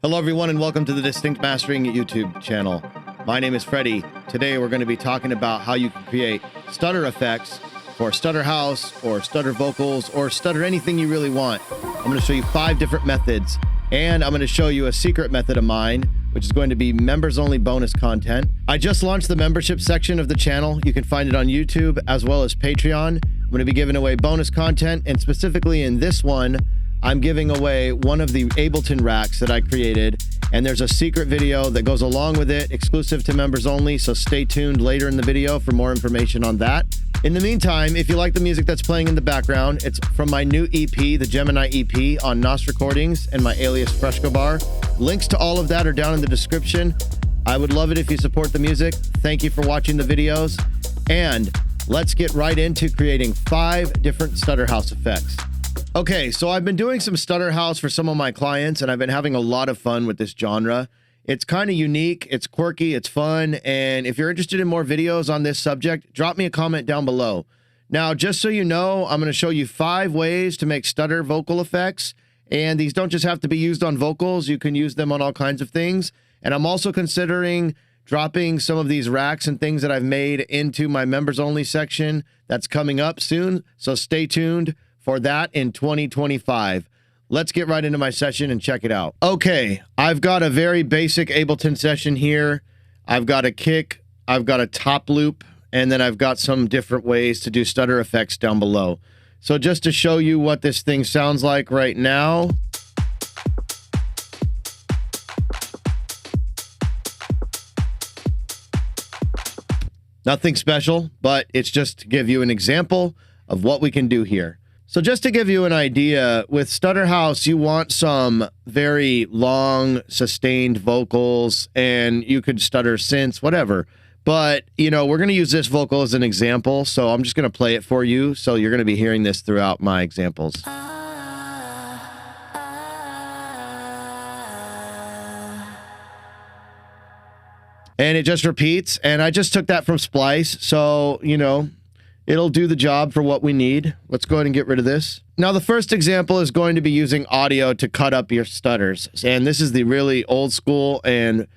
Hello everyone and welcome to the Distinct Mastering YouTube channel. My name is Freddie. Today we're going to be talking about how you can create stutter effects for stutter house or stutter vocals or stutter anything you really want. I'm going to show you 5 different methods, and I'm going to show you a secret method of mine, which is going to be members only bonus content. I just launched the membership section of the channel. You can find it on YouTube as well as Patreon. I'm going to be giving away bonus content, and specifically in this one, I'm giving away one of the Ableton racks that I created, and there's a secret video that goes along with it, exclusive to members only, so stay tuned later in the video for more information on that. In the meantime, if you like the music that's playing in the background, it's from my new EP, the Gemini EP on NOS Recordings and my alias Freshcobar. Links to all of that are down in the description. I would love it if you support the music. Thank you for watching the videos, and let's get right into creating 5 different stutter house effects. Okay, so I've been doing some stutter house for some of my clients, and I've been having a lot of fun with this genre. It's kind of unique, it's quirky, it's fun, and if you're interested in more videos on this subject, drop me a comment down below. Now, just so you know, I'm going to show you 5 ways to make stutter vocal effects, and these don't just have to be used on vocals, you can use them on all kinds of things. And I'm also considering dropping some of these racks and things that I've made into my members only section. That's coming up soon, so stay tuned for that in 2025. Let's get right into my session and check it out. Okay, I've got a very basic Ableton session here. I've got a kick, I've got a top loop, and then I've got some different ways to do stutter effects down below. So just to show you what this thing sounds like right now. Nothing special, but it's just to give you an example of what we can do here. So just to give you an idea, with stutter house, you want some very long, sustained vocals, and you could stutter synths, whatever. But, you know, we're going to use this vocal as an example, so I'm just going to play it for you. So you're going to be hearing this throughout my examples. And it just repeats, and I just took that from Splice, so, you know, it'll do the job for what we need. Let's go ahead and get rid of this. Now, the first example is going to be using audio to cut up your stutters. And this is the really old school and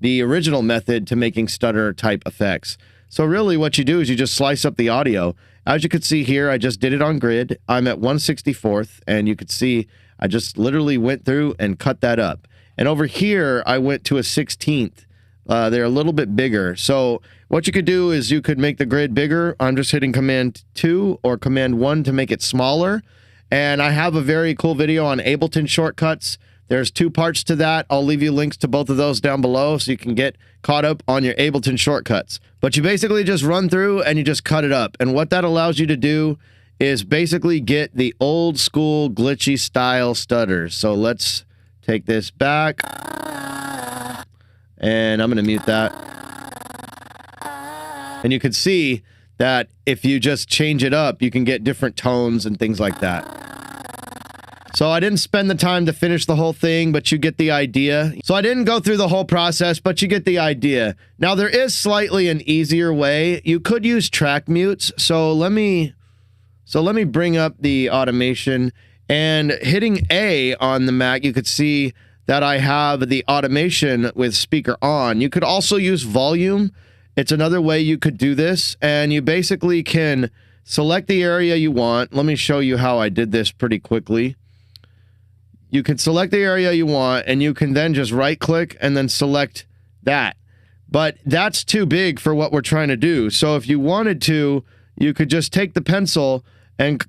the original method to making stutter type effects. So really what you do is you just slice up the audio. As you can see here, I just did it on grid. I'm at 1/64th, and you could see I just literally went through and cut that up. And over here, I went to a 16th. They're a little bit bigger. So what you could do is you could make the grid bigger. I'm just hitting Command 2 or Command 1 to make it smaller. And I have a very cool video on Ableton shortcuts. There's 2 parts to that. I'll leave you links to both of those down below so you can get caught up on your Ableton shortcuts. But you basically just run through and you just cut it up. And what that allows you to do is basically get the old school glitchy style stutters. So let's take this back. And I'm going to mute that. And you can see that if you just change it up, you can get different tones and things like that. So I didn't spend the time to finish the whole thing, but you get the idea. So I didn't go through the whole process, but you get the idea. Now, there is slightly an easier way. You could use track mutes. So let me bring up the automation, and hitting A on the Mac, you could see that I have the automation with speaker on. You could also use volume. It's another way you could do this, and you basically can select the area you want. Let me show you how I did this pretty quickly. You can select the area you want, and you can then just right-click and then select that. But that's too big for what we're trying to do. So if you wanted to, you could just take the pencil, and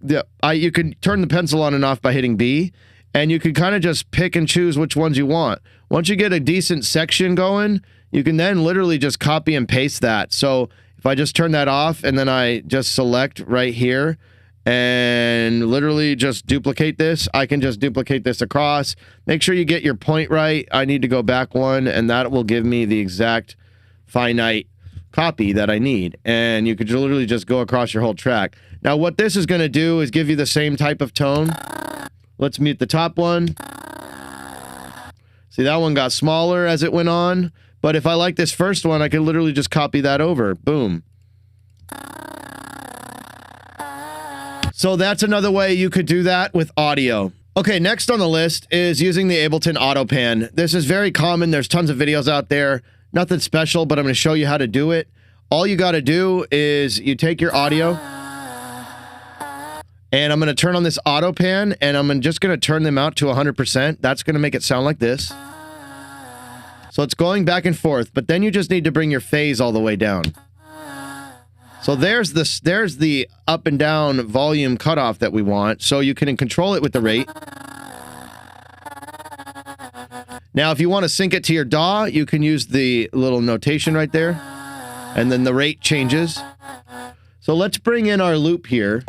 you can turn the pencil on and off by hitting B. And you can kind of just pick and choose which ones you want. Once you get a decent section going, you can then literally just copy and paste that. So if I just turn that off and then I just select right here and literally just duplicate this, I can just duplicate this across. Make sure you get your point right. I need to go back one, and that will give me the exact finite copy that I need. And you could literally just go across your whole track. Now, what this is going to do is give you the same type of tone. Let's mute the top one. See, that one got smaller as it went on. But if I like this first one, I can literally just copy that over. Boom. So that's another way you could do that with audio. Okay, next on the list is using the Ableton Auto Pan. This is very common. There's tons of videos out there. Nothing special, but I'm going to show you how to do it. All you got to do is you take your audio, and I'm going to turn on this Auto Pan, and I'm just going to turn them out to 100%. That's going to make it sound like this. So it's going back and forth, but then you just need to bring your phase all the way down. So there's the up and down volume cutoff that we want, so you can control it with the rate. Now, if you want to sync it to your DAW, you can use the little notation right there, and then the rate changes. So let's bring in our loop here.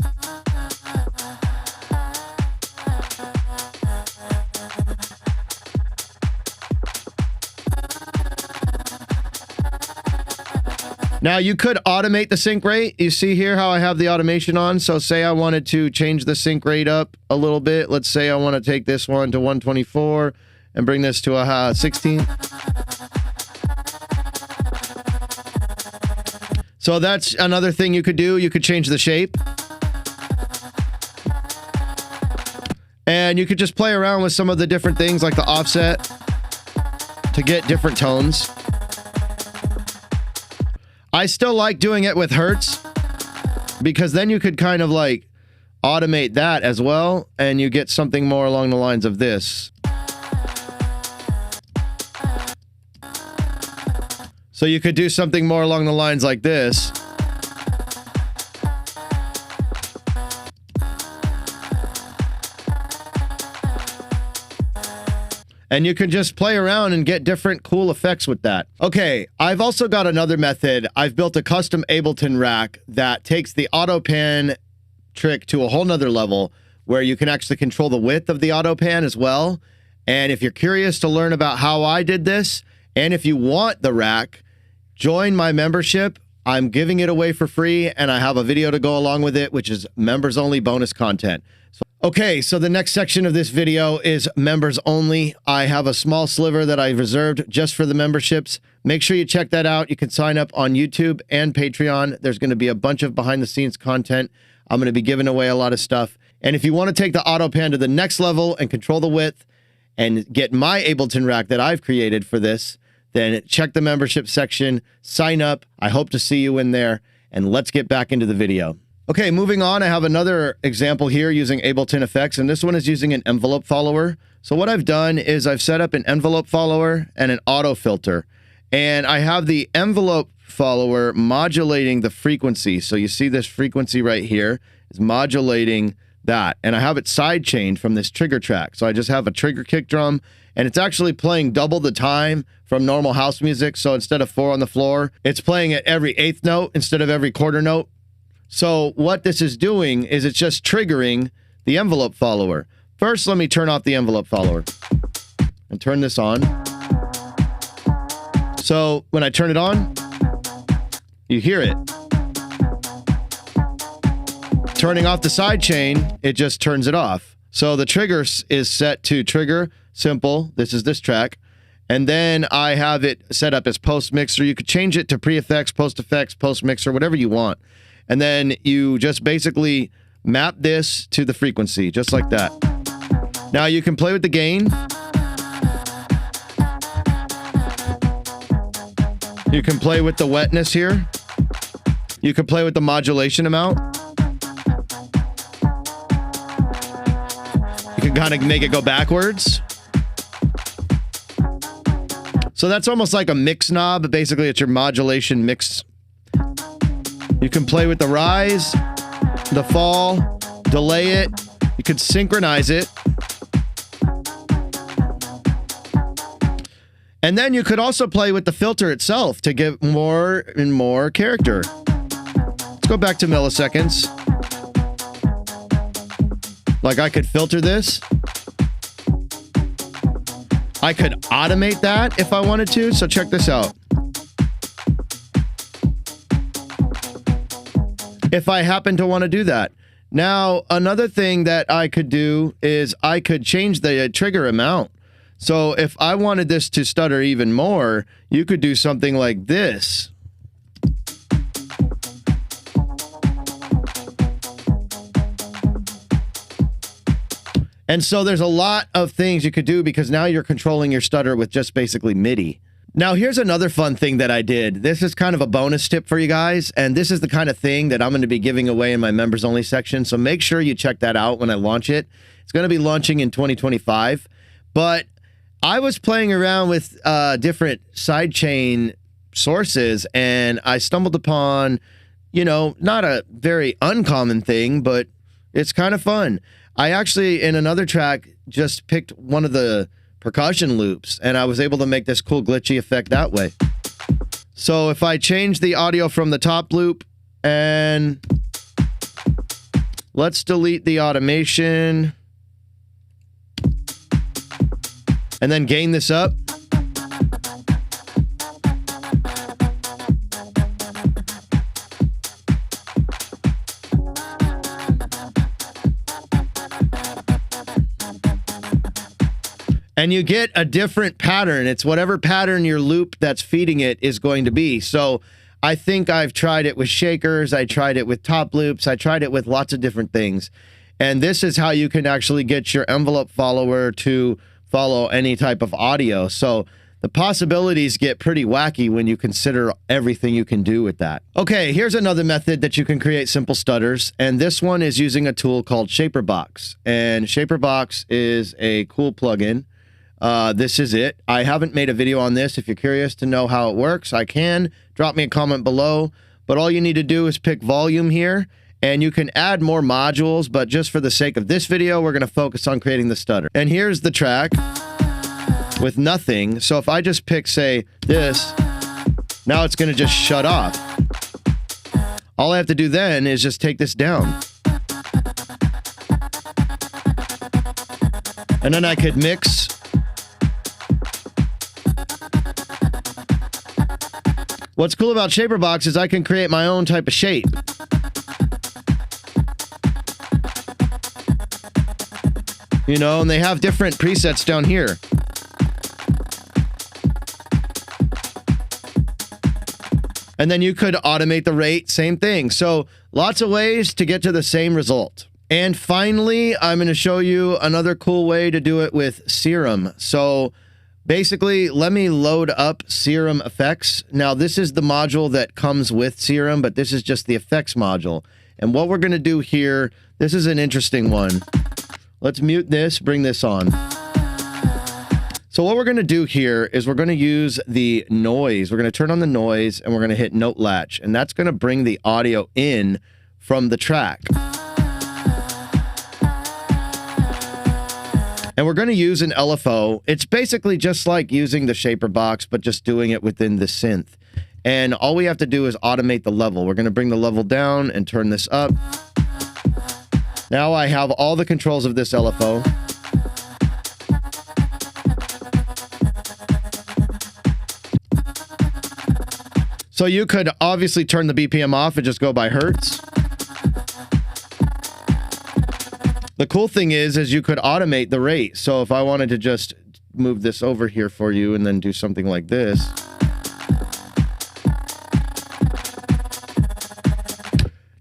Now, you could automate the sync rate. You see here how I have the automation on. So say I wanted to change the sync rate up a little bit. Let's say I want to take this one to 124 and bring this to a 16. So that's another thing you could do. You could change the shape. And you could just play around with some of the different things like the offset to get different tones. I still like doing it with hertz because then you could kind of like automate that as well, and you get something more along the lines of this. So you could do something more along the lines like this. And you can just play around and get different cool effects with that. Okay, I've also got another method. I've built a custom Ableton rack that takes the Auto Pan trick to a whole nother level where you can actually control the width of the Auto Pan as well. And if you're curious to learn about how I did this, and if you want the rack, join my membership. I'm giving it away for free, and I have a video to go along with it, which is members only bonus content. Okay, so the next section of this video is members only. I have a small sliver that I reserved just for the memberships. Make sure you check that out. You can sign up on YouTube and Patreon. There's going to be a bunch of behind the scenes content. I'm going to be giving away a lot of stuff. And if you want to take the Auto Pan to the next level and control the width and get my Ableton rack that I've created for this, then check the membership section, sign up. I hope to see you in there, and let's get back into the video. Okay, moving on, I have another example here using Ableton effects, and this one is using an envelope follower. So what I've done is I've set up an envelope follower and an auto filter, and I have the envelope follower modulating the frequency. So you see this frequency right here is modulating that, and I have it side chained from this trigger track. So I just have a trigger kick drum, and it's actually playing double the time from normal house music. So instead of 4 on the floor, it's playing at every 8th note instead of every quarter note. So what this is doing is it's just triggering the envelope follower. First, let me turn off the envelope follower and turn this on. So when I turn it on, you hear it. Turning off the side chain, it just turns it off. So the trigger is set to trigger simple. This is this track. And then I have it set up as post mixer. You could change it to pre-effects, post-effects, post-mixer, whatever you want. And then you just basically map this to the frequency, just like that. Now you can play with the gain. You can play with the wetness here. You can play with the modulation amount. You can kind of make it go backwards. So that's almost like a mix knob, but basically it's your modulation mix. You can play with the rise, the fall, delay it. You could synchronize it. And then you could also play with the filter itself to give more and more character. Let's go back to milliseconds. Like I could filter this. I could automate that if I wanted to. So check this out. If I happen to want to do that. Now, another thing that I could do is I could change the trigger amount. So if I wanted this to stutter even more, you could do something like this. And so there's a lot of things you could do because now you're controlling your stutter with just basically MIDI. Now, here's another fun thing that I did. This is kind of a bonus tip for you guys, and this is the kind of thing that I'm going to be giving away in my members only section. So make sure you check that out when I launch it. It's going to be launching in 2025. But I was playing around with different sidechain sources, and I stumbled upon, you know, not a very uncommon thing, but it's kind of fun. I actually, in another track, just picked one of the percussion loops, and I was able to make this cool glitchy effect that way. So if I change the audio from the top loop, and let's delete the automation, and then gain this up. And you get a different pattern. It's whatever pattern your loop that's feeding it is going to be. So I think I've tried it with shakers. I tried it with top loops. I tried it with lots of different things. And this is how you can actually get your envelope follower to follow any type of audio. So the possibilities get pretty wacky when you consider everything you can do with that. Okay, here's another method that you can create simple stutters. And this one is using a tool called ShaperBox. And ShaperBox is a cool plugin. This is it. I haven't made a video on this. If you're curious to know how it works, I can. Drop me a comment below. But all you need to do is pick volume here, and you can add more modules, but just for the sake of this video, we're going to focus on creating the stutter. And here's the track with nothing. So if I just pick, say, this, now it's going to just shut off. All I have to do then is just take this down. And then I could mix. What's cool about ShaperBox is I can create my own type of shape. You know, and they have different presets down here. And then you could automate the rate, same thing. So lots of ways to get to the same result. And finally, I'm going to show you another cool way to do it with Serum. So basically, let me load up SerumFX. Now, this is the module that comes with Serum, but this is just the effects module. And what we're going to do here, this is an interesting one. Let's mute this, bring this on. So what we're going to do here is we're going to use the noise. We're going to turn on the noise, and we're going to hit note latch. And that's going to bring the audio in from the track. And we're going to use an LFO. It's basically just like using the ShaperBox, but just doing it within the synth. And all we have to do is automate the level. We're going to bring the level down and turn this up. Now I have all the controls of this LFO. So you could obviously turn the BPM off and just go by hertz. The cool thing is you could automate the rate. So if I wanted to just move this over here for you and then do something like this.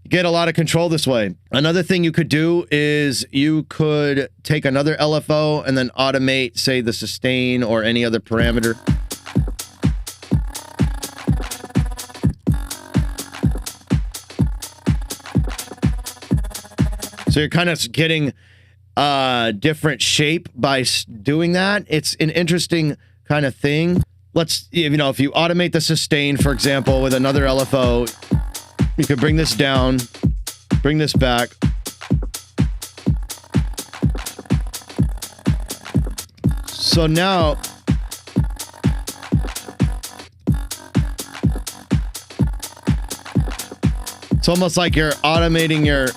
You get a lot of control this way. Another thing you could do is you could take another LFO and then automate, say, the sustain or any other parameter. So you're kind of getting a different shape by doing that. It's an interesting kind of thing. Let's, you know, if you automate the sustain, for example, with another LFO, you could bring this down, bring this back. So now, it's almost like you're automating your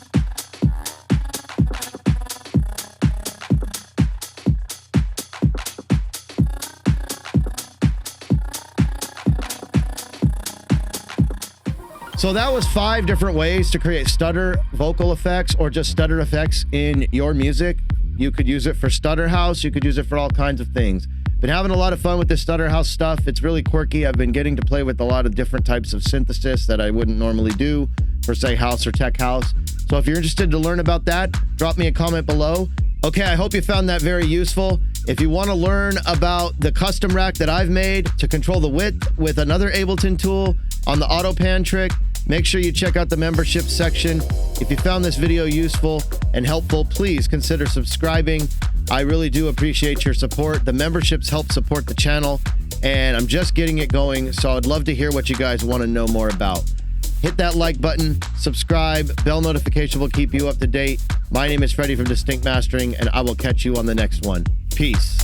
So that was 5 different ways to create stutter vocal effects or just stutter effects in your music. You could use it for Stutter House. You could use it for all kinds of things. Been having a lot of fun with this Stutter House stuff. It's really quirky. I've been getting to play with a lot of different types of synthesis that I wouldn't normally do for, say, house or tech house. So if you're interested to learn about that, drop me a comment below. Okay, I hope you found that very useful. If you want to learn about the custom rack that I've made to control the width with another Ableton tool on the Auto Pan trick, make sure you check out the membership section. If you found this video useful and helpful, please consider subscribing. I really do appreciate your support. The memberships help support the channel, and I'm just getting it going, so I'd love to hear what you guys want to know more about. Hit that like button, subscribe, bell notification will keep you up to date. My name is Freddie from Distinct Mastering, and I will catch you on the next one. Peace.